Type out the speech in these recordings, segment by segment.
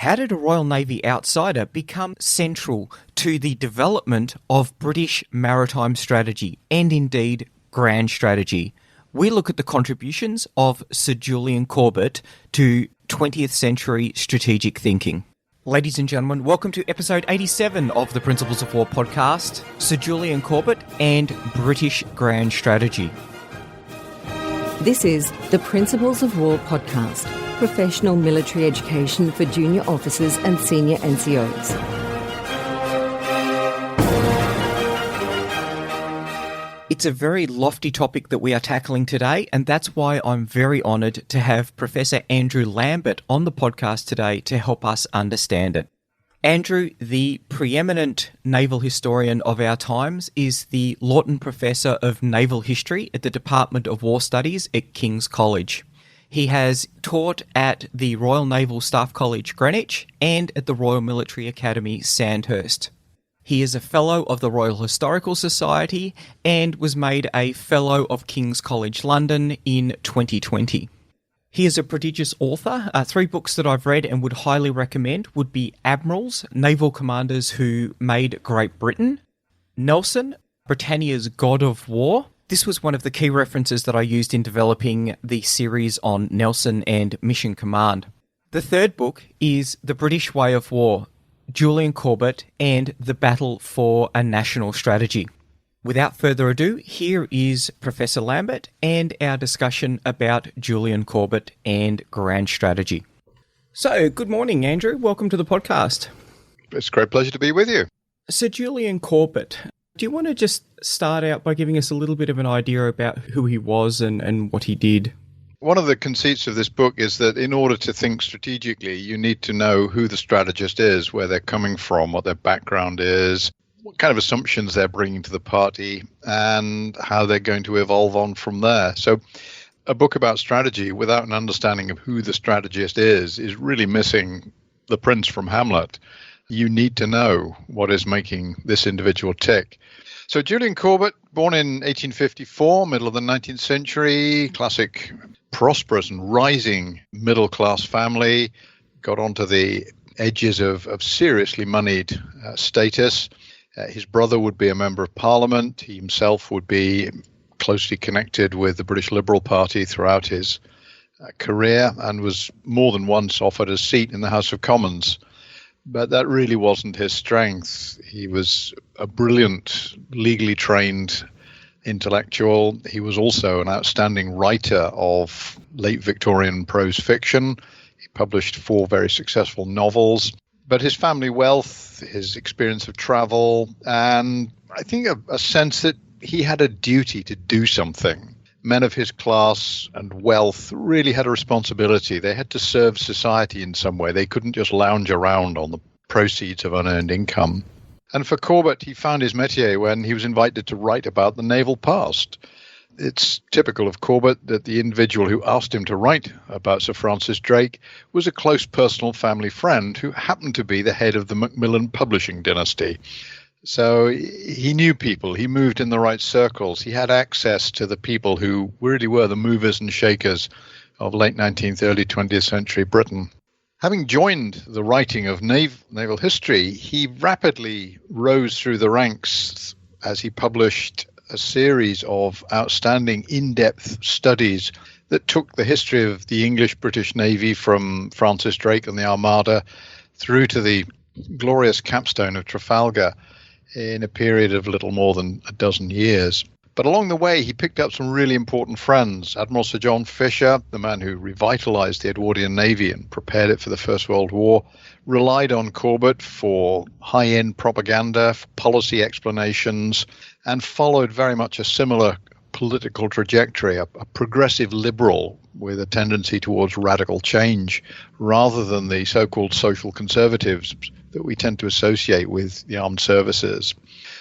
How did a Royal Navy outsider become central to the development of British maritime strategy and indeed grand strategy? We look at the contributions of Sir Julian Corbett to 20th century strategic thinking. Ladies and gentlemen, welcome to episode 87 of the Principles of War podcast, Sir Julian Corbett and British Grand Strategy. This is the Principles of War podcast, professional military education for junior officers and senior NCOs. It's a very lofty topic that we are tackling today, and that's why I'm very honoured to have Professor Andrew Lambert on the podcast today to help us understand it. Andrew, the preeminent naval historian of our times, is the Lawton Professor of Naval History at the Department of War Studies at King's College. He has taught at the Royal Naval Staff College, Greenwich, and at the Royal Military Academy, Sandhurst. He is a Fellow of the Royal Historical Society and was made a Fellow of King's College London in 2020. He is a prodigious author. 3 books that I've read and would highly recommend would be Admirals, Naval Commanders Who Made Great Britain, Nelson, Britannia's God of War. This was one of the key references that I used in developing the series on Nelson and Mission Command. The 3rd book is The British Way of War, Julian Corbett and the Battle for a National Strategy. Without further ado, here is Professor Lambert and our discussion about Julian Corbett and Grand Strategy. So, good morning, Andrew. Welcome to the podcast. It's a great pleasure to be with you. Sir Julian Corbett, do you want to just start out by giving us a little bit of an idea about who he was and what he did? One of the conceits of this book is that in order to think strategically, you need to know who the strategist is, where they're coming from, what their background is, what kind of assumptions they're bringing to the party, and how they're going to evolve on from there. So a book about strategy without an understanding of who the strategist is really missing the prince from Hamlet. You need to know what is making this individual tick. So Julian Corbett, born in 1854, middle of the 19th century, classic prosperous and rising middle-class family, got onto the edges of seriously moneyed status. His brother would be a member of Parliament. He himself would be closely connected with the British Liberal Party throughout his career and was more than once offered a seat in the House of Commons. But that really wasn't his strength. He was a brilliant, legally trained intellectual. He was also an outstanding writer of late Victorian prose fiction. He published 4 very successful novels. But his family wealth, his experience of travel, and I think a sense that he had a duty to do something. Men of his class and wealth really had a responsibility. They had to serve society in some way. They couldn't just lounge around on the proceeds of unearned income. And for Corbett, he found his métier when he was invited to write about the naval past. It's typical of Corbett that the individual who asked him to write about Sir Francis Drake was a close personal family friend who happened to be the head of the Macmillan publishing dynasty. So he knew people, he moved in the right circles, he had access to the people who really were the movers and shakers of late 19th, early 20th century Britain. Having joined the writing of naval history, he rapidly rose through the ranks as he published a series of outstanding in-depth studies that took the history of the English-British Navy from Francis Drake and the Armada through to the glorious capstone of Trafalgar in a period of little more than a dozen years. But along the way, he picked up some really important friends. Admiral Sir John Fisher, the man who revitalized the Edwardian Navy and prepared it for the First World War, relied on Corbett for high-end propaganda, for policy explanations, and followed very much a similar political trajectory, a progressive liberal with a tendency towards radical change, rather than the so-called social conservatives that we tend to associate with the armed services.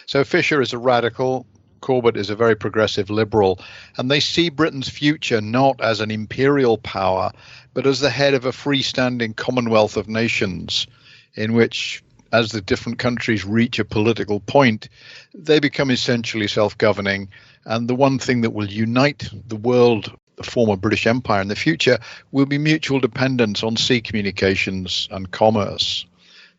So Fisher is a radical, Corbett is a very progressive liberal, and they see Britain's future not as an imperial power, but as the head of a freestanding commonwealth of nations in which, as the different countries reach a political point, they become essentially self-governing. And the one thing that will unite the world the former British Empire in the future will be mutual dependence on sea communications and commerce.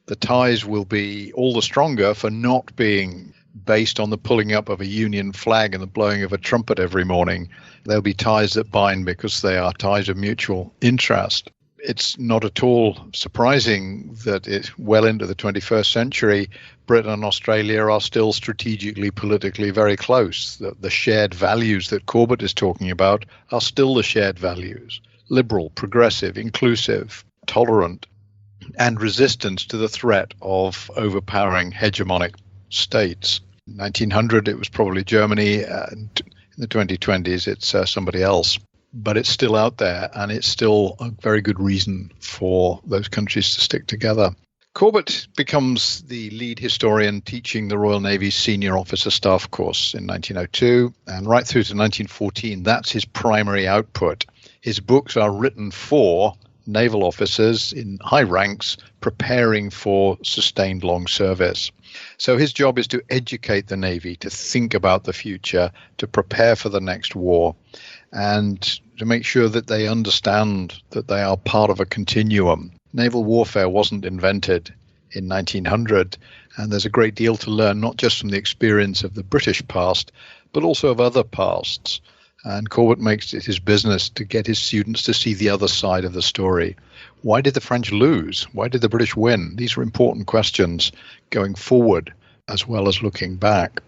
The ties will be all the stronger for not being based on the pulling up of a Union flag and the blowing of a trumpet every morning. There'll be ties that bind because they are ties of mutual interest. It's not at all surprising that well into the 21st century, Britain and Australia are still strategically, politically very close. The shared values that Corbett is talking about are still the shared values: liberal, progressive, inclusive, tolerant, and resistance to the threat of overpowering hegemonic states. In 1900, it was probably Germany, and in the 2020s, it's somebody else. But it's still out there, and it's still a very good reason for those countries to stick together. Corbett becomes the lead historian teaching the Royal Navy's senior officer staff course in 1902, and right through to 1914, that's his primary output. His books are written for naval officers in high ranks preparing for sustained long service. So his job is to educate the Navy, to think about the future, to prepare for the next war, and to make sure that they understand that they are part of a continuum. Naval warfare wasn't invented in 1900, and there's a great deal to learn, not just from the experience of the British past, but also of other pasts. And Corbett makes it his business to get his students to see the other side of the story. Why did the French lose? Why did the British win? These are important questions going forward as well as looking back.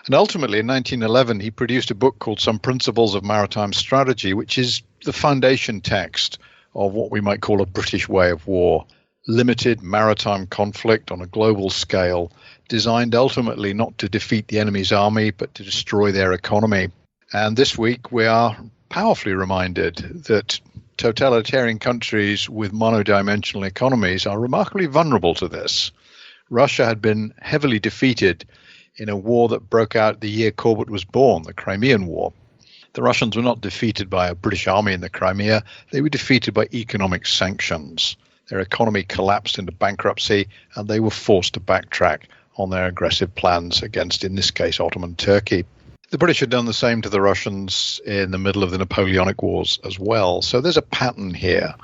And ultimately, in 1911, he produced a book called Some Principles of Maritime Strategy, which is the foundation text of what we might call a British way of war. Limited maritime conflict on a global scale, designed ultimately not to defeat the enemy's army, but to destroy their economy. And this week, we are powerfully reminded that totalitarian countries with monodimensional economies are remarkably vulnerable to this. Russia had been heavily defeated in a war that broke out the year Corbett was born, the Crimean War. The Russians were not defeated by a British army in the Crimea. They were defeated by economic sanctions. Their economy collapsed into bankruptcy, and they were forced to backtrack on their aggressive plans against, in this case, Ottoman Turkey. The British had done the same to the Russians in the middle of the Napoleonic Wars as well. So there's a pattern here.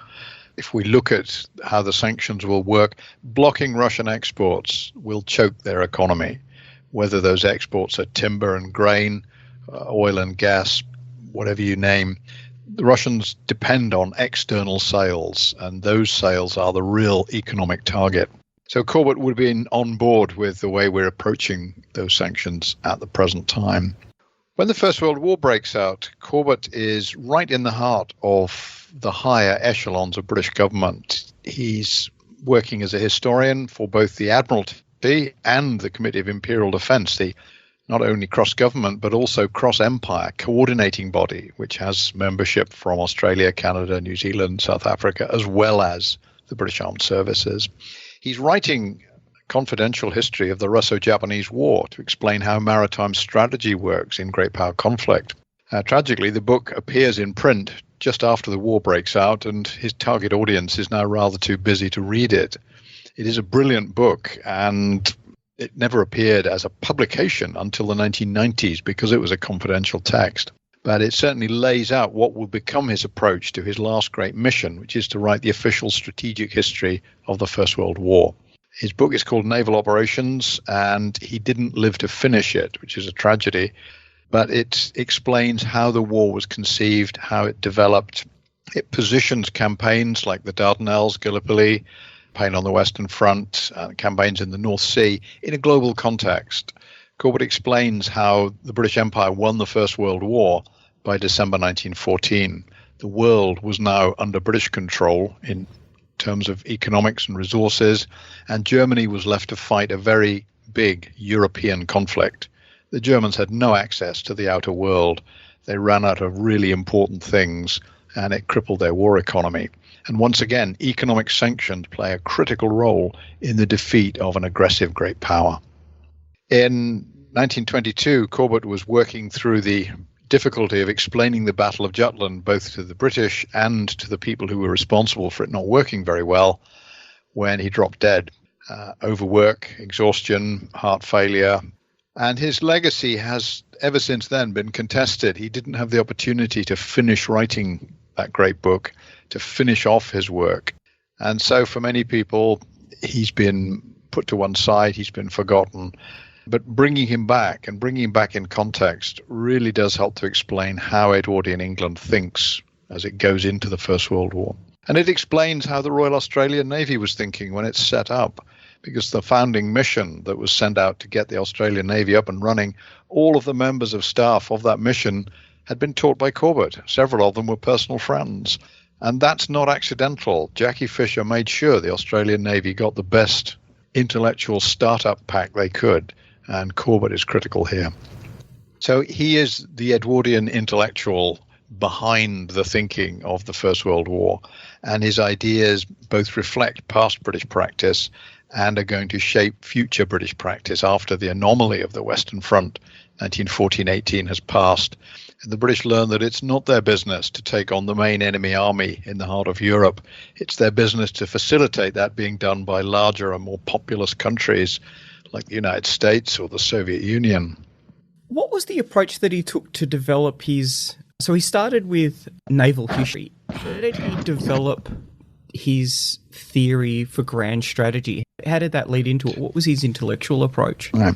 If we look at how the sanctions will work, blocking Russian exports will choke their economy, whether those exports are timber and grain, oil and gas, whatever you name. The Russians depend on external sales, and those sales are the real economic target. So Corbett would have been on board with the way we're approaching those sanctions at the present time. When the First World War breaks out, Corbett is right in the heart of the higher echelons of British government. He's working as a historian for both the Admiralty and the Committee of Imperial Defence, the not only cross-government but also cross-empire coordinating body, which has membership from Australia, Canada, New Zealand, South Africa, as well as the British Armed Services. He's writing confidential history of the Russo-Japanese War to explain how maritime strategy works in great power conflict. Tragically, the book appears in print just after the war breaks out, and his target audience is now rather too busy to read it. It is a brilliant book, and it never appeared as a publication until the 1990s because it was a confidential text. But it certainly lays out what will become his approach to his last great mission, which is to write the official strategic history of the First World War. His book is called Naval Operations, and he didn't live to finish it, which is a tragedy. But it explains how the war was conceived, how it developed. It positions campaigns like the Dardanelles, Gallipoli, campaign on the Western Front, campaigns in the North Sea in a global context. Corbett explains how the British Empire won the First World War by December 1914. The world was now under British control in terms of economics and resources, and Germany was left to fight a very big European conflict. The Germans had no access to the outer world. They ran out of really important things, and it crippled their war economy. And once again, economic sanctions play a critical role in the defeat of an aggressive great power. In 1922, Corbett was working through the difficulty of explaining the Battle of Jutland both to the British and to the people who were responsible for it not working very well when he dropped dead. Overwork, exhaustion, heart failure, And his legacy has ever since then been contested. He didn't have the opportunity to finish writing that great book, to finish off his work. And so for many people, he's been put to one side, he's been forgotten. But bringing him back and bringing him back in context really does help to explain how Edwardian England thinks as it goes into the First World War. And it explains how the Royal Australian Navy was thinking when it set up, because the founding mission that was sent out to get the Australian Navy up and running, all of the members of staff of that mission had been taught by Corbett. Several of them were personal friends. And that's not accidental. Jackie Fisher made sure the Australian Navy got the best intellectual startup pack they could, and Corbett is critical here. So he is the Edwardian intellectual behind the thinking of the First World War, and his ideas both reflect past British practice and are going to shape future British practice after the anomaly of the Western Front 1914-18 has passed. And the British learn that it's not their business to take on the main enemy army in the heart of Europe. It's their business to facilitate that being done by larger and more populous countries like the United States or the Soviet Union. What was the approach that he took to develop his... So he started with naval history. How did he develop his theory for grand strategy? How did that lead into it? What was his intellectual approach? Yeah.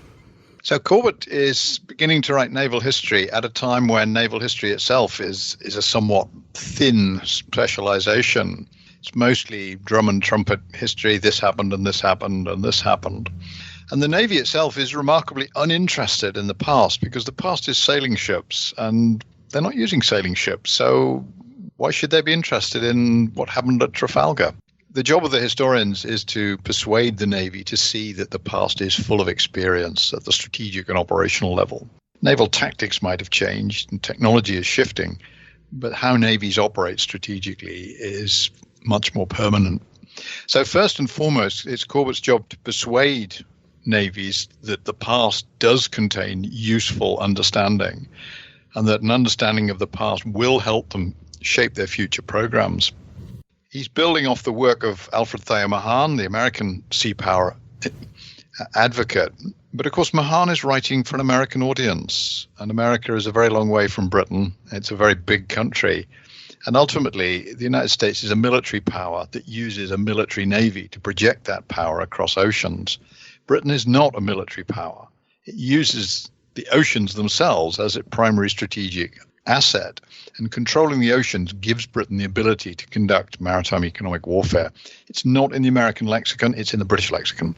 So Corbett is beginning to write naval history at a time when naval history itself is a somewhat thin specialization. It's mostly drum and trumpet history. This happened and this happened and this happened. And the Navy itself is remarkably uninterested in the past, because the past is sailing ships and they're not using sailing ships. So why should they be interested in what happened at Trafalgar? The job of the historians is to persuade the Navy to see that the past is full of experience at the strategic and operational level. Naval tactics might have changed and technology is shifting, but how navies operate strategically is much more permanent. So first and foremost, it's Corbett's job to persuade navies that the past does contain useful understanding, and that an understanding of the past will help them shape their future programs. He's building off the work of Alfred Thayer Mahan, the American sea power advocate. But of course, Mahan is writing for an American audience, and America is a very long way from Britain. It's a very big country. And ultimately, the United States is a military power that uses a military navy to project that power across oceans. Britain is not a military power. It uses the oceans themselves as its primary strategic asset, and controlling the oceans gives Britain the ability to conduct maritime economic warfare. It's not in the American lexicon, it's in the British lexicon.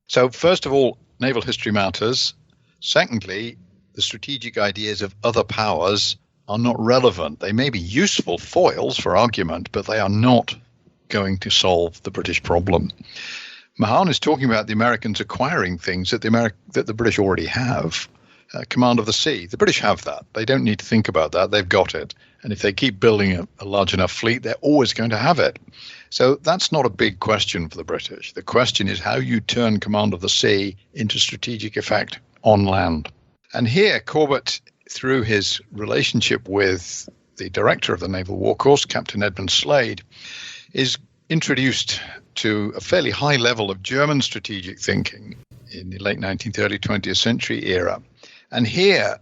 So first of all, naval history matters. Secondly, the strategic ideas of other powers are not relevant. They may be useful foils for argument, but they are not going to solve the British problem. Mahan is talking about the Americans acquiring things that the British already have. Command of the sea. The British have that. They don't need to think about that. They've got it. And if they keep building a large enough fleet, they're always going to have it. So that's not a big question for the British. The question is how you turn command of the sea into strategic effect on land. And here, Corbett, through his relationship with the director of the Naval War Corps, Captain Edmund Slade, is introduced to a fairly high level of German strategic thinking in the late 19th, early 20th century era. And here,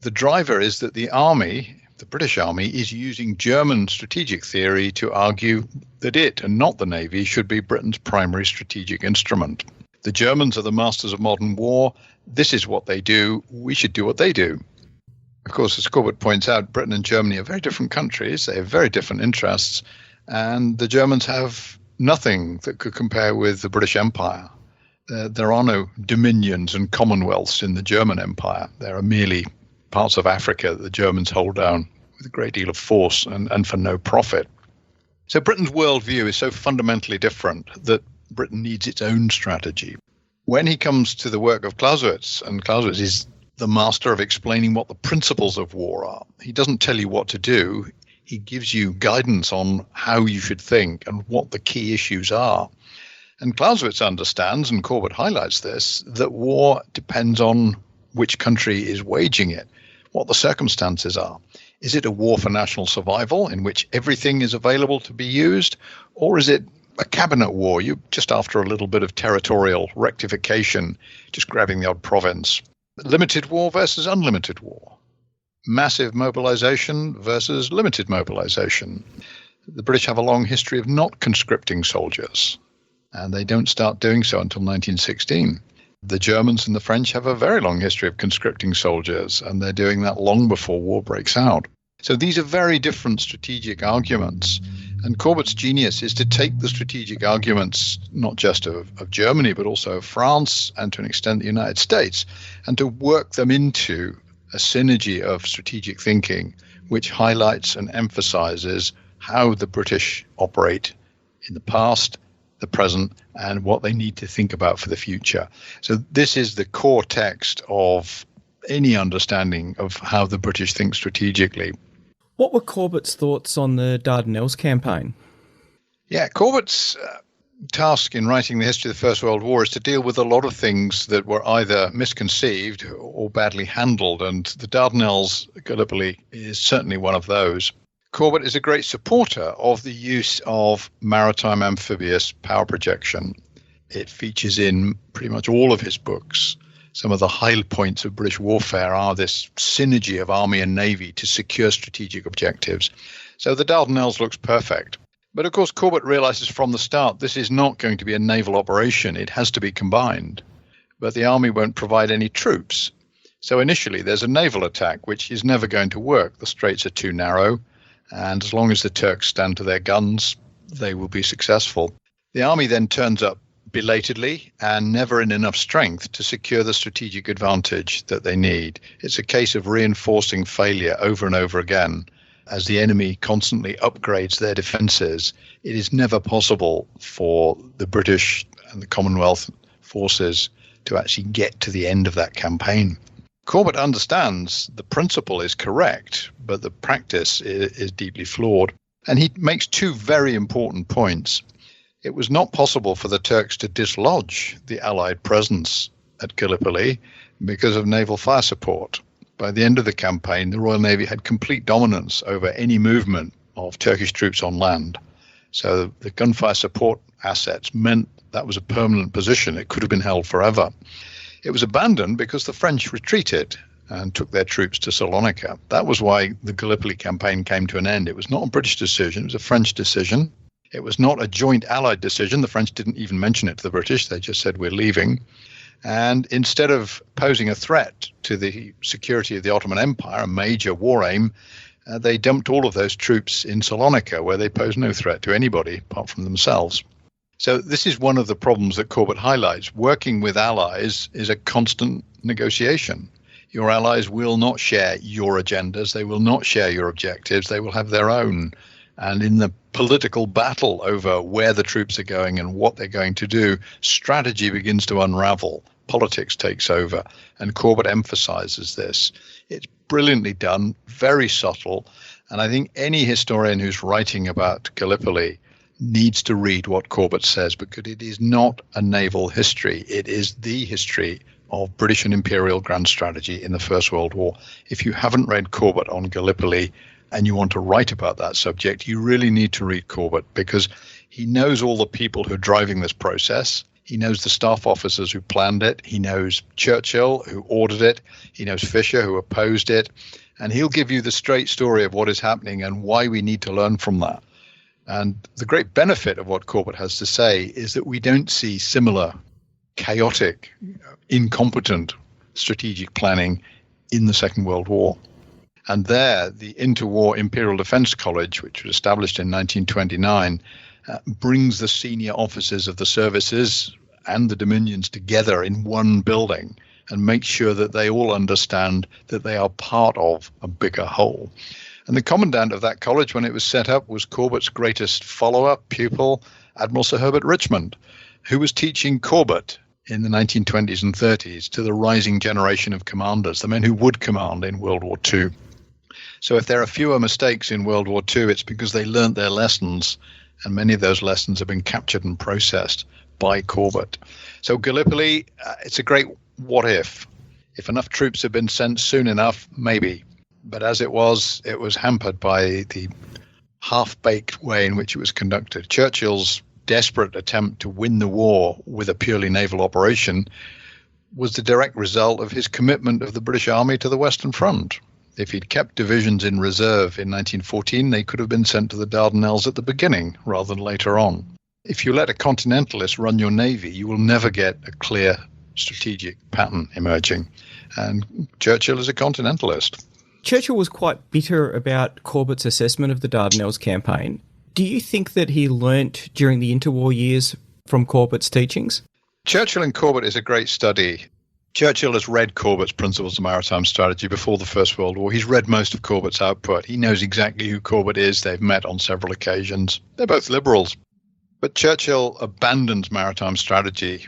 the driver is that the army, the British Army, is using German strategic theory to argue that it, and not the Navy, should be Britain's primary strategic instrument. The Germans are the masters of modern war. This is what they do. We should do what they do. Of course, as Corbett points out, Britain and Germany are very different countries. They have very different interests. And the Germans have nothing that could compare with the British Empire. There are no dominions and commonwealths in the German Empire. There are merely parts of Africa that the Germans hold down with a great deal of force and for no profit. So Britain's worldview is so fundamentally different that Britain needs its own strategy. When he comes to the work of Clausewitz, and Clausewitz is the master of explaining what the principles of war are, he doesn't tell you what to do. He gives you guidance on how you should think and what the key issues are. And Clausewitz understands, and Corbett highlights this, that war depends on which country is waging it, what the circumstances are. Is it a war for national survival in which everything is available to be used, or is it a cabinet war? You're just after a little bit of territorial rectification, just grabbing the odd province. Limited war versus unlimited war. Massive mobilization versus limited mobilization. The British have a long history of not conscripting soldiers, and they don't start doing so until 1916. The Germans and the French have a very long history of conscripting soldiers, and they're doing that long before war breaks out. So these are very different strategic arguments. And Corbett's genius is to take the strategic arguments, not just of Germany, but also of France and to an extent the United States, and to work them into a synergy of strategic thinking, which highlights and emphasizes how the British operate in the past, the present, and what they need to think about for the future. So this is the core text of any understanding of how the British think strategically. What were Corbett's thoughts on the Dardanelles campaign? Yeah, Corbett's task in writing the history of the First World War is to deal with a lot of things that were either misconceived or badly handled, and the Dardanelles, Gallipoli, is certainly one of those. Corbett is a great supporter of the use of maritime amphibious power projection. It features in pretty much all of his books. Some of the high points of British warfare are this synergy of army and navy to secure strategic objectives. So the Dardanelles looks perfect. But of course, Corbett realizes from the start this is not going to be a naval operation. It has to be combined. But the army won't provide any troops. So initially there's a naval attack, which is never going to work. The straits are too narrow. And as long as the Turks stand to their guns, they will be successful. The army then turns up belatedly and never in enough strength to secure the strategic advantage that they need. It's a case of reinforcing failure over and over again. As the enemy constantly upgrades their defences, it is never possible for the British and the Commonwealth forces to actually get to the end of that campaign. Corbett understands the principle is correct, but the practice is deeply flawed. And he makes two very important points. It was not possible for the Turks to dislodge the Allied presence at Gallipoli because of naval fire support. By the end of the campaign, the Royal Navy had complete dominance over any movement of Turkish troops on land. So the gunfire support assets meant that was a permanent position. It could have been held forever. It was abandoned because the French retreated and took their troops to Salonika. That was why the Gallipoli campaign came to an end. It was not a British decision. It was a French decision. It was not a joint Allied decision. The French didn't even mention it to the British. They just said, we're leaving. And instead of posing a threat to the security of the Ottoman Empire, a major war aim, they dumped all of those troops in Salonika, where they posed no threat to anybody apart from themselves. So this is one of the problems that Corbett highlights. Working with allies is a constant negotiation. Your allies will not share your agendas. They will not share your objectives. They will have their own. And in the political battle over where the troops are going and what they're going to do, strategy begins to unravel. Politics takes over. And Corbett emphasizes this. It's brilliantly done, very subtle. And I think any historian who's writing about Gallipoli needs to read what Corbett says, because it is not a naval history. It is the history of British and Imperial grand strategy in the First World War. If you haven't read Corbett on Gallipoli and you want to write about that subject, you really need to read Corbett, because he knows all the people who are driving this process. He knows the staff officers who planned it. He knows Churchill, who ordered it. He knows Fisher, who opposed it. And he'll give you the straight story of what is happening and why we need to learn from that. And the great benefit of what Corbett has to say is that we don't see similar chaotic, incompetent strategic planning in the Second World War. And there, the Interwar Imperial Defense College, which was established in 1929, brings the senior officers of the services and the dominions together in one building and makes sure that they all understand that they are part of a bigger whole. And the commandant of that college, when it was set up, was Corbett's greatest follower, pupil, Admiral Sir Herbert Richmond, who was teaching Corbett in the 1920s and 30s to the rising generation of commanders, the men who would command in World War II. So if there are fewer mistakes in World War II, it's because they learned their lessons, and many of those lessons have been captured and processed by Corbett. So Gallipoli, it's a great what if. If enough troops had been sent soon enough, maybe. But as it was hampered by the half-baked way in which it was conducted. Churchill's desperate attempt to win the war with a purely naval operation was the direct result of his commitment of the British Army to the Western Front. If he'd kept divisions in reserve in 1914, they could have been sent to the Dardanelles at the beginning rather than later on. If you let a continentalist run your navy, you will never get a clear strategic pattern emerging. And Churchill is a continentalist. Churchill was quite bitter about Corbett's assessment of the Dardanelles campaign. Do you think that he learnt during the interwar years from Corbett's teachings? Churchill and Corbett is a great study. Churchill has read Corbett's Principles of Maritime Strategy before the First World War. He's read most of Corbett's output. He knows exactly who Corbett is. They've met on several occasions. They're both liberals. But Churchill abandons maritime strategy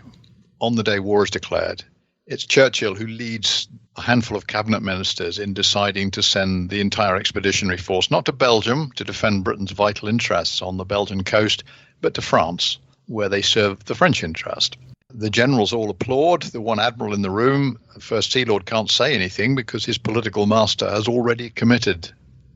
on the day war is declared. It's Churchill who leads a handful of cabinet ministers in deciding to send the entire expeditionary force, not to Belgium to defend Britain's vital interests on the Belgian coast, but to France, where they serve the French interest. The generals all applaud. The one admiral in the room, First Sea Lord, can't say anything because his political master has already committed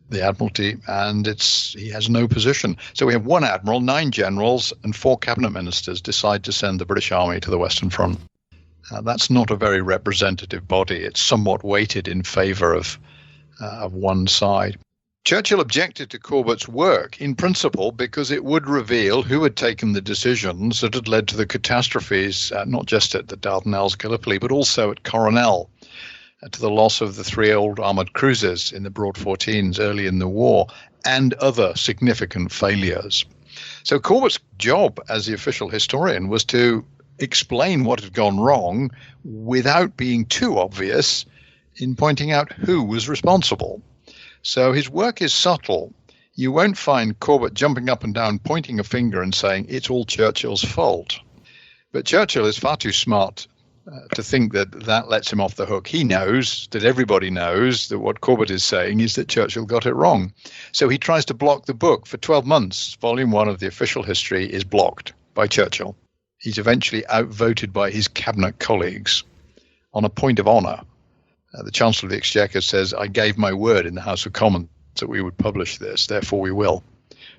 the Admiralty, and he has no position. So we have one admiral, 9 generals, and 4 cabinet ministers decide to send the British Army to the Western Front. That's not a very representative body. It's somewhat weighted in favour of one side. Churchill objected to Corbett's work in principle because it would reveal who had taken the decisions that had led to the catastrophes, not just at the Dardanelles, Gallipoli, but also at Coronel, to the loss of the 3 old armoured cruisers in the Broad 14s early in the war, and other significant failures. So Corbett's job as the official historian was to explain what had gone wrong without being too obvious in pointing out who was responsible. So his work is subtle. You won't find Corbett jumping up and down, pointing a finger and saying, it's all Churchill's fault. But Churchill is far too smart to think that lets him off the hook. He knows that everybody knows that what Corbett is saying is that Churchill got it wrong. So he tries to block the book. For 12 months, volume 1 of the official history is blocked by Churchill. He's eventually outvoted by his cabinet colleagues on a point of honour. The Chancellor of the Exchequer says, I gave my word in the House of Commons that we would publish this, therefore we will.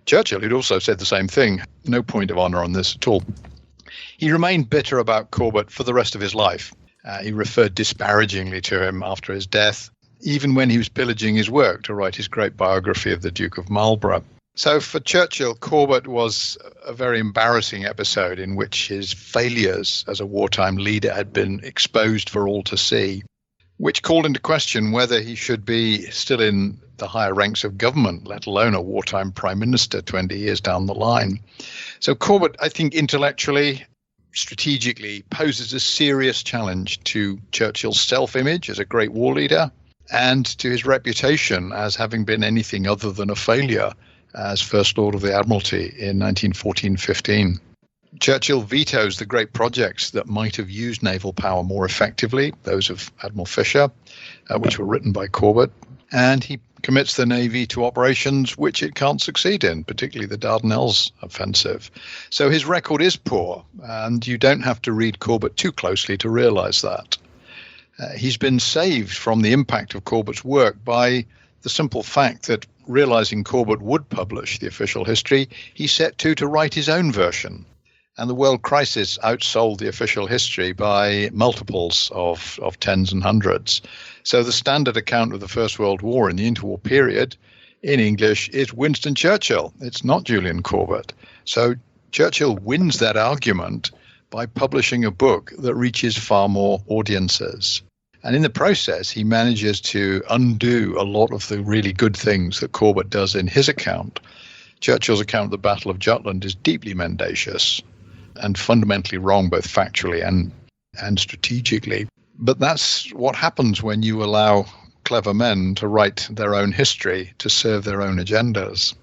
Churchill had also said the same thing, no point of honour on this at all. He remained bitter about Corbett for the rest of his life. He referred disparagingly to him after his death, even when he was pillaging his work to write his great biography of the Duke of Marlborough. So for Churchill, Corbett was a very embarrassing episode in which his failures as a wartime leader had been exposed for all to see, which called into question whether he should be still in the higher ranks of government, let alone a wartime prime minister 20 years down the line. So Corbett, I think intellectually, strategically, poses a serious challenge to Churchill's self-image as a great war leader and to his reputation as having been anything other than a failure as First Lord of the Admiralty in 1914-15. Churchill vetoes the great projects that might have used naval power more effectively, those of Admiral Fisher, which were written by Corbett, and he commits the Navy to operations which it can't succeed in, particularly the Dardanelles offensive. So his record is poor, and you don't have to read Corbett too closely to realise that. He's been saved from the impact of Corbett's work by the simple fact that, realising Corbett would publish the official history, he set to write his own version. And the world crisis outsold the official history by multiples of tens and hundreds. So the standard account of the First World War in the interwar period in English is Winston Churchill. It's not Julian Corbett. So Churchill wins that argument by publishing a book that reaches far more audiences. And in the process, he manages to undo a lot of the really good things that Corbett does in his account. Churchill's account of the Battle of Jutland is deeply mendacious and fundamentally wrong, both factually and strategically. But that's what happens when you allow clever men to write their own history to serve their own agendas.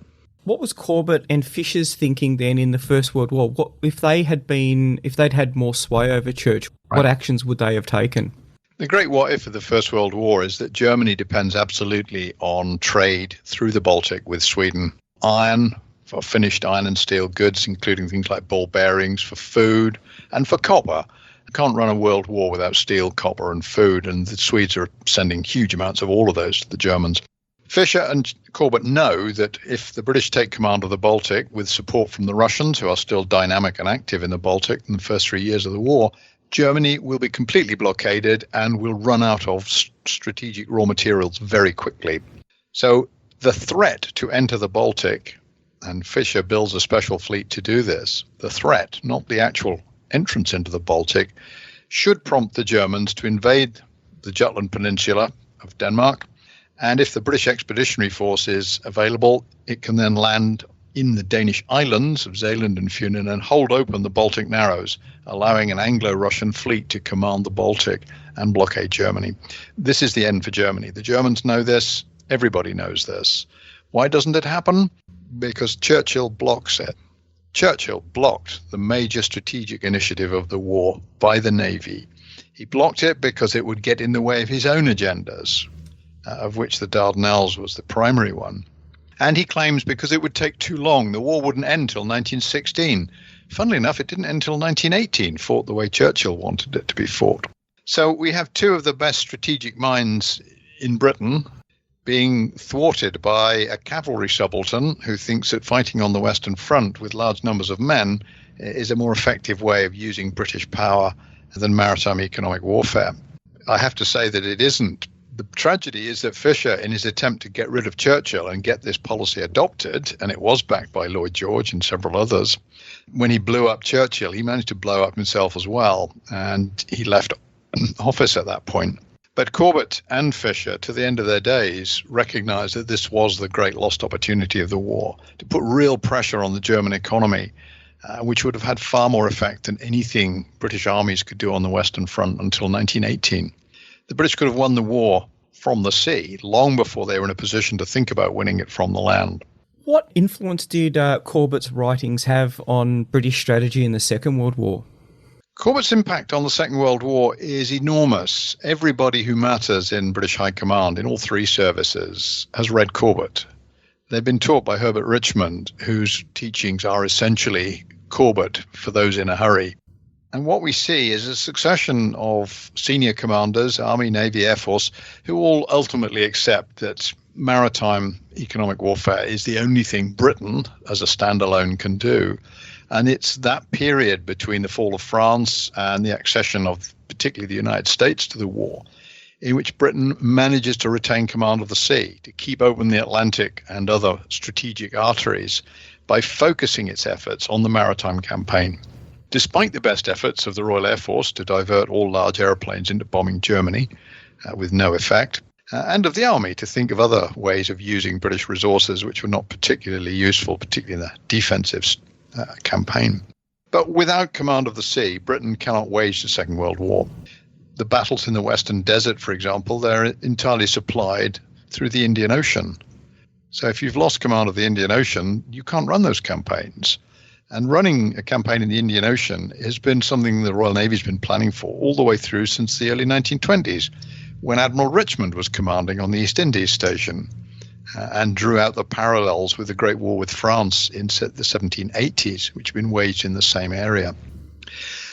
What was Corbett and Fisher's thinking then in the First World War? What if they'd had more sway over Churchill? Right. What actions would they have taken? The great what if of the First World War is that Germany depends absolutely on trade through the Baltic with Sweden. Iron, for finished iron and steel goods, including things like ball bearings, for food, and for copper. You can't run a world war without steel, copper, and food, and the Swedes are sending huge amounts of all of those to the Germans. Fisher and Corbett know that if the British take command of the Baltic with support from the Russians, who are still dynamic and active in the Baltic in the first 3 years of the war, Germany will be completely blockaded and will run out of strategic raw materials very quickly. So the threat to enter the Baltic, and Fisher builds a special fleet to do this, the threat, not the actual entrance into the Baltic, should prompt the Germans to invade the Jutland Peninsula of Denmark. And if the British Expeditionary Force is available, it can then land in the Danish islands of Zealand and Funen and hold open the Baltic Narrows, allowing an Anglo-Russian fleet to command the Baltic and blockade Germany. This is the end for Germany. The Germans know this. Everybody knows this. Why doesn't it happen? Because Churchill blocks it. Churchill blocked the major strategic initiative of the war by the Navy. He blocked it because it would get in the way of his own agendas, of which the Dardanelles was the primary one. And he claims because it would take too long, the war wouldn't end until 1916. Funnily enough, it didn't end until 1918, fought the way Churchill wanted it to be fought. So we have two of the best strategic minds in Britain being thwarted by a cavalry subaltern who thinks that fighting on the Western Front with large numbers of men is a more effective way of using British power than maritime economic warfare. I have to say that it isn't. The tragedy is that Fisher, in his attempt to get rid of Churchill and get this policy adopted, and it was backed by Lloyd George and several others, when he blew up Churchill, he managed to blow up himself as well, and he left office at that point. But Corbett and Fisher, to the end of their days, recognized that this was the great lost opportunity of the war, to put real pressure on the German economy, which would have had far more effect than anything British armies could do on the Western Front until 1918. The British could have won the war from the sea long before they were in a position to think about winning it from the land. What influence did Corbett's writings have on British strategy in the Second World War? Corbett's impact on the Second World War is enormous. Everybody who matters in British High Command, in all three services, has read Corbett. They've been taught by Herbert Richmond, whose teachings are essentially Corbett for those in a hurry. And what we see is a succession of senior commanders, Army, Navy, Air Force, who all ultimately accept that maritime economic warfare is the only thing Britain, as a standalone, can do. And it's that period between the fall of France and the accession of particularly the United States to the war, in which Britain manages to retain command of the sea, to keep open the Atlantic and other strategic arteries by focusing its efforts on the maritime campaign. Despite the best efforts of the Royal Air Force to divert all large aeroplanes into bombing Germany with no effect, and of the Army to think of other ways of using British resources which were not particularly useful, particularly in the defensive campaign. But without command of the sea, Britain cannot wage the Second World War. The battles in the Western Desert, for example, they're entirely supplied through the Indian Ocean. So if you've lost command of the Indian Ocean, you can't run those campaigns. And running a campaign in the Indian Ocean has been something the Royal Navy's been planning for all the way through since the early 1920s, when Admiral Richmond was commanding on the East Indies station and drew out the parallels with the Great War with France in the 1780s, which had been waged in the same area.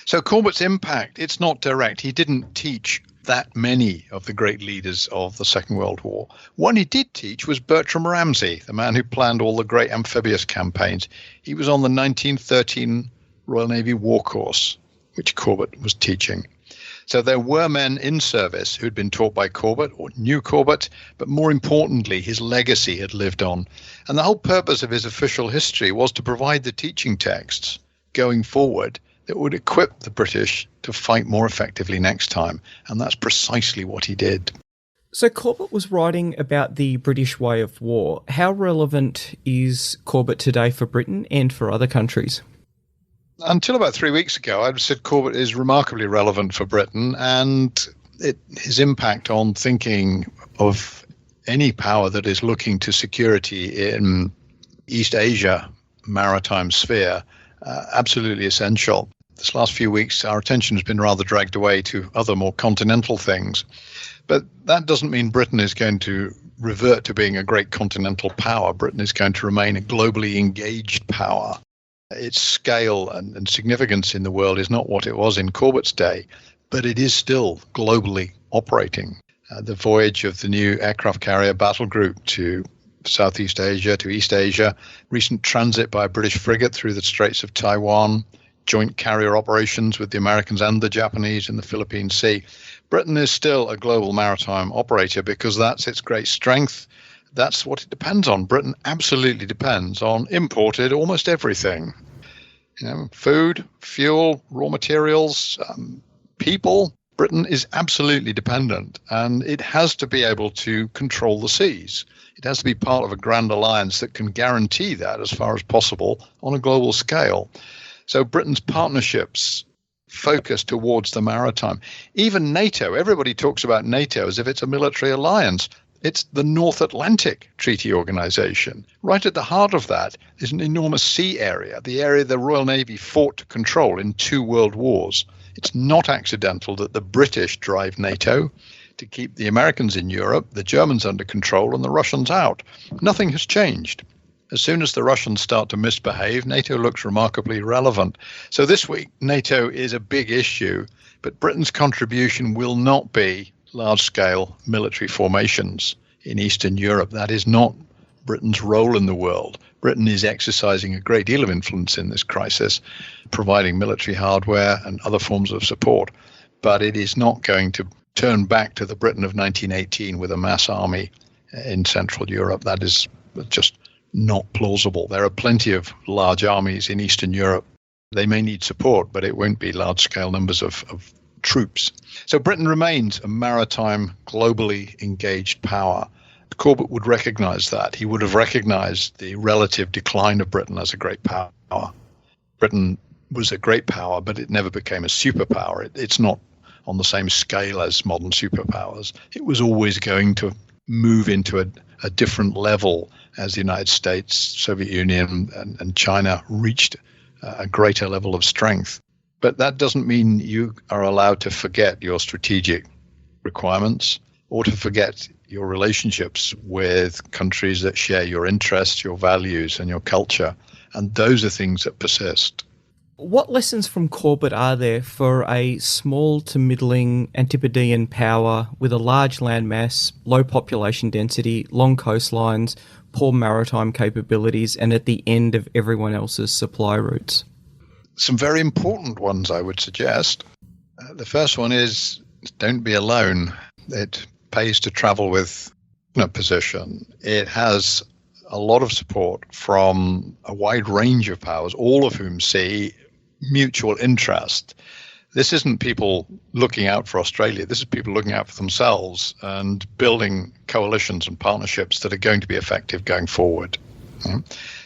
So Corbett's impact, it's not direct. He didn't teach that many of the great leaders of the Second World War. One he did teach was Bertram Ramsay, the man who planned all the great amphibious campaigns. He was on the 1913 Royal Navy War Course, which Corbett was teaching. So there were men in service who'd been taught by Corbett or knew Corbett, but more importantly, his legacy had lived on. And the whole purpose of his official history was to provide the teaching texts going forward that would equip the British to fight more effectively next time. And that's precisely what he did. So Corbett was writing about the British way of war. How relevant is Corbett today for Britain and for other countries? Until about 3 weeks ago, I'd said Corbett is remarkably relevant for Britain, and his impact on thinking of any power that is looking to security in East Asia maritime sphere, absolutely essential. This last few weeks, our attention has been rather dragged away to other more continental things. But that doesn't mean Britain is going to revert to being a great continental power. Britain is going to remain a globally engaged power. Its scale and significance in the world is not what it was in Corbett's day, but it is still globally operating. The voyage of the new aircraft carrier battle group to Southeast Asia, to East Asia, recent transit by a British frigate through the Straits of Taiwan, joint carrier operations with the Americans and the Japanese in the Philippine Sea. Britain is still a global maritime operator because that's its great strength. That's what it depends on. Britain absolutely depends on imported almost everything. Food, fuel, raw materials, people. Britain is absolutely dependent, and it has to be able to control the seas. It has to be part of a grand alliance that can guarantee that as far as possible on a global scale. So Britain's partnerships focus towards the maritime. Even NATO, everybody talks about NATO as if it's a military alliance. It's the North Atlantic Treaty Organization. Right at the heart of that is an enormous sea area, the area the Royal Navy fought to control in 2 world wars. It's not accidental that the British drive NATO to keep the Americans in Europe, the Germans under control, and the Russians out. Nothing has changed. As soon as the Russians start to misbehave, NATO looks remarkably relevant. So this week, NATO is a big issue, but Britain's contribution will not be large-scale military formations in Eastern Europe. That is not Britain's role in the world. Britain is exercising a great deal of influence in this crisis, providing military hardware and other forms of support. But it is not going to turn back to the Britain of 1918 with a mass army in Central Europe. That is just not plausible. There are plenty of large armies in Eastern Europe. They may need support, but it won't be large-scale numbers of troops. So Britain remains a maritime, globally engaged power. Corbett would recognize that. He would have recognized the relative decline of Britain as a great power. Britain was a great power, but it never became a superpower. It's not on the same scale as modern superpowers. It was always going to move into a different level as the United States, Soviet Union, and China reached a greater level of strength. But that doesn't mean you are allowed to forget your strategic requirements or to forget your relationships with countries that share your interests, your values, and your culture. And those are things that persist. What lessons from Corbett are there for a small to middling Antipodean power with a large landmass, low population density, long coastlines, poor maritime capabilities, and at the end of everyone else's supply routes? Some very important ones, I would suggest. The first one is don't be alone. It pays to travel with a position. It has a lot of support from a wide range of powers, all of whom see mutual interest. This isn't people looking out for Australia. This is people looking out for themselves and building coalitions and partnerships that are going to be effective going forward.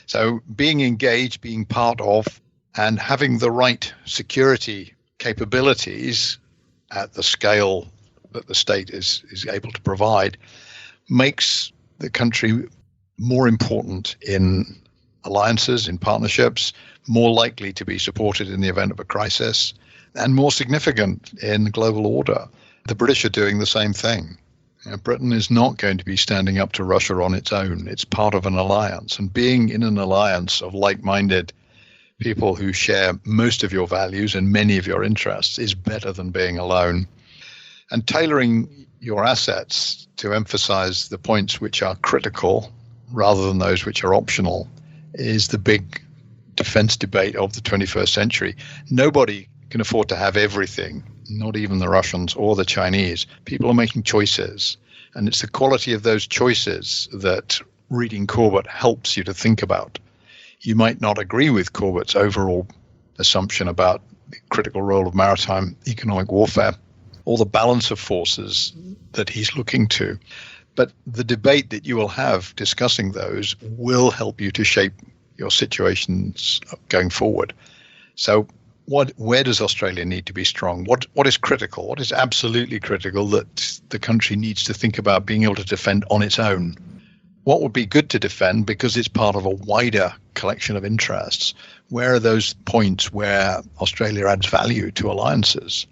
So being engaged, being part of, and having the right security capabilities at the scale that the state is able to provide makes the country more important in alliances, in partnerships, more likely to be supported in the event of a crisis, and more significant in the global order. The British are doing the same thing. Britain is not going to be standing up to Russia on its own. It's part of an alliance, and being in an alliance of like-minded people who share most of your values and many of your interests is better than being alone. And tailoring your assets to emphasize the points which are critical rather than those which are optional is the big defense debate of the 21st century. Nobody can afford to have everything, not even the Russians or the Chinese. People are making choices, and it's the quality of those choices that reading Corbett helps you to think about. You might not agree with Corbett's overall assumption about the critical role of maritime economic warfare or the balance of forces that he's looking to. But the debate that you will have discussing those will help you to shape your situations going forward. So where does Australia need to be strong? What is critical? What is absolutely critical that the country needs to think about being able to defend on its own? What would be good to defend because it's part of a wider collection of interests? Where are those points where Australia adds value to alliances,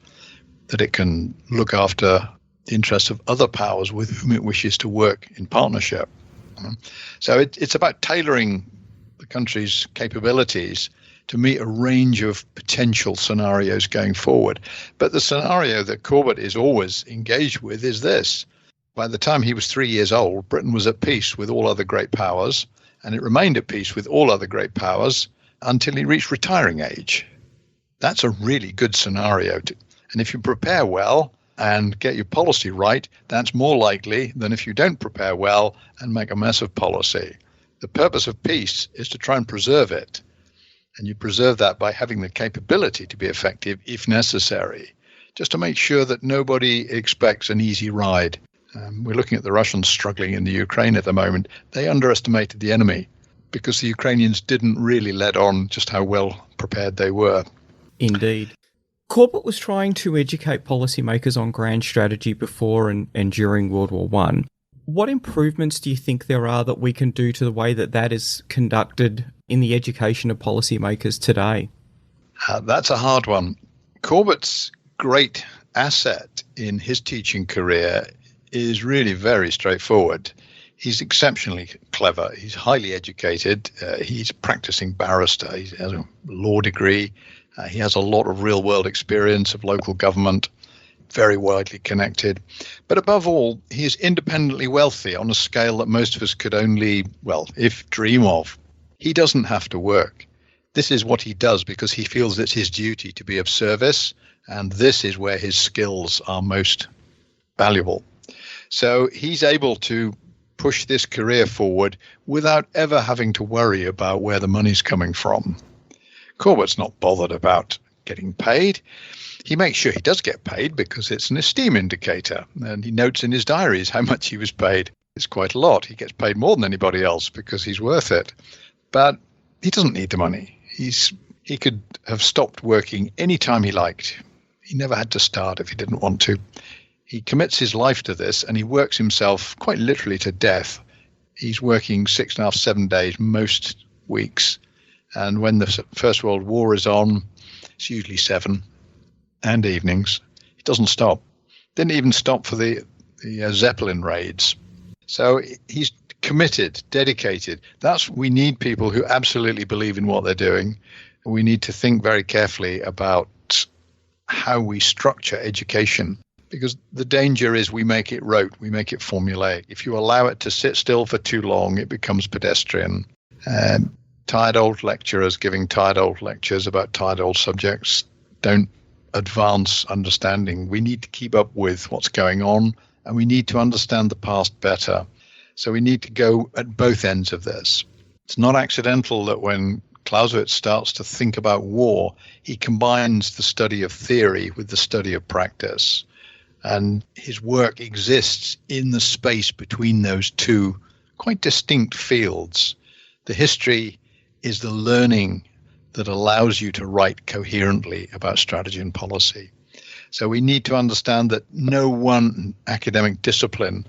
that it can look after the interests of other powers with whom it wishes to work in partnership? So it's about tailoring the country's capabilities to meet a range of potential scenarios going forward. But the scenario that Corbett is always engaged with is this. By the time he was 3 years old, Britain was at peace with all other great powers, and it remained at peace with all other great powers until he reached retiring age. That's a really good scenario. And if you prepare well and get your policy right, that's more likely than if you don't prepare well and make a mess of policy. The purpose of peace is to try and preserve it. And you preserve that by having the capability to be effective if necessary, just to make sure that nobody expects an easy ride. We're looking at the Russians struggling in the Ukraine at the moment. They underestimated the enemy because the Ukrainians didn't really let on just how well prepared they were. Indeed. Corbett was trying to educate policymakers on grand strategy before and during World War I. What improvements do you think there are that we can do to the way that is conducted in the education of policymakers today? That's a hard one. Corbett's great asset in his teaching career is really very straightforward. He's exceptionally clever. He's highly educated. He's a practicing barrister. He has a law degree. He has a lot of real-world experience of local government, very widely connected. But above all, he is independently wealthy on a scale that most of us could only, dream of. He doesn't have to work. This is what he does because he feels it's his duty to be of service, and this is where his skills are most valuable. So he's able to push this career forward without ever having to worry about where the money's coming from. Corbett's not bothered about getting paid. He makes sure he does get paid because it's an esteem indicator, and he notes in his diaries how much he was paid. It's quite a lot. He gets paid more than anybody else because he's worth it. But he doesn't need the money. He could have stopped working any time he liked. He never had to start if he didn't want to. He commits his life to this, and he works himself quite literally to death. He's working 6.5, 7 days most weeks. And when the First World War is on, it's usually 7 and evenings. He doesn't stop. Didn't even stop for the Zeppelin raids. So he's committed, dedicated. We need people who absolutely believe in what they're doing. We need to think very carefully about how we structure education, because the danger is we make it rote, we make it formulaic. If you allow it to sit still for too long, it becomes pedestrian. Tired old lecturers giving tired old lectures about tired old subjects don't advance understanding. We need to keep up with what's going on, and we need to understand the past better. So we need to go at both ends of this. It's not accidental that when Clausewitz starts to think about war, he combines the study of theory with the study of practice. And his work exists in the space between those two quite distinct fields. The history is the learning that allows you to write coherently about strategy and policy. So we need to understand that no one academic discipline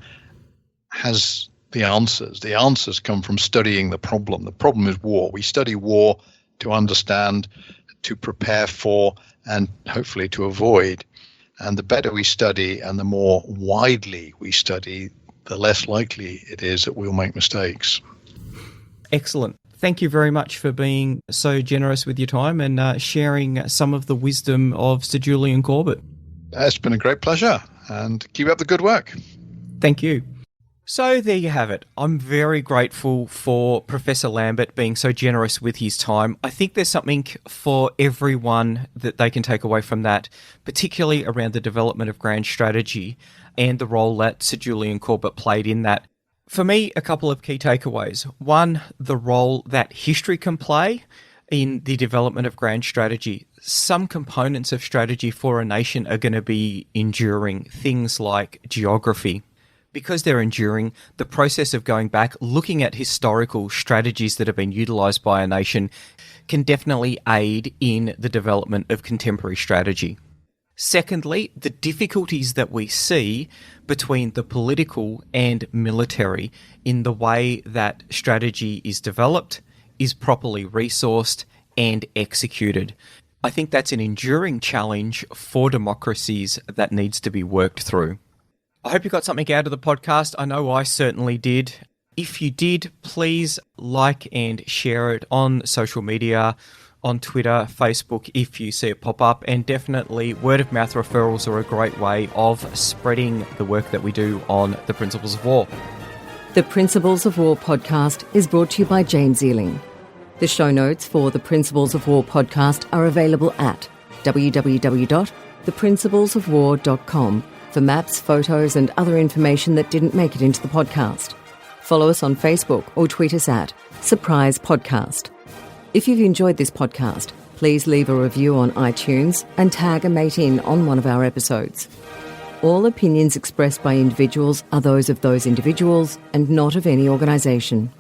has the answers. The answers come from studying the problem. The problem is war. We study war to understand, to prepare for, and hopefully to avoid. And the better we study and the more widely we study, the less likely it is that we'll make mistakes. Excellent. Thank you very much for being so generous with your time and sharing some of the wisdom of Sir Julian Corbett. It's been a great pleasure, and keep up the good work. Thank you. So there you have it. I'm very grateful for Professor Lambert being so generous with his time. I think there's something for everyone that they can take away from that, particularly around the development of grand strategy and the role that Sir Julian Corbett played in that. For me, a couple of key takeaways. One, the role that history can play in the development of grand strategy. Some components of strategy for a nation are going to be enduring, things like geography. Because they're enduring, the process of going back, looking at historical strategies that have been utilised by a nation can definitely aid in the development of contemporary strategy. Secondly, the difficulties that we see between the political and military in the way that strategy is developed, is properly resourced and executed. I think that's an enduring challenge for democracies that needs to be worked through. I hope you got something out of the podcast. I know I certainly did. If you did, please like and share it on social media, on Twitter, Facebook, if you see it pop up. And definitely word of mouth referrals are a great way of spreading the work that we do on the Principles of War. The Principles of War podcast is brought to you by James Ealing. The show notes for the Principles of War podcast are available at www.theprinciplesofwar.com for maps, photos and other information that didn't make it into the podcast. Follow us on Facebook or tweet us at Surprise Podcast. If you've enjoyed this podcast, please leave a review on iTunes and tag a mate in on one of our episodes. All opinions expressed by individuals are those of those individuals and not of any organisation.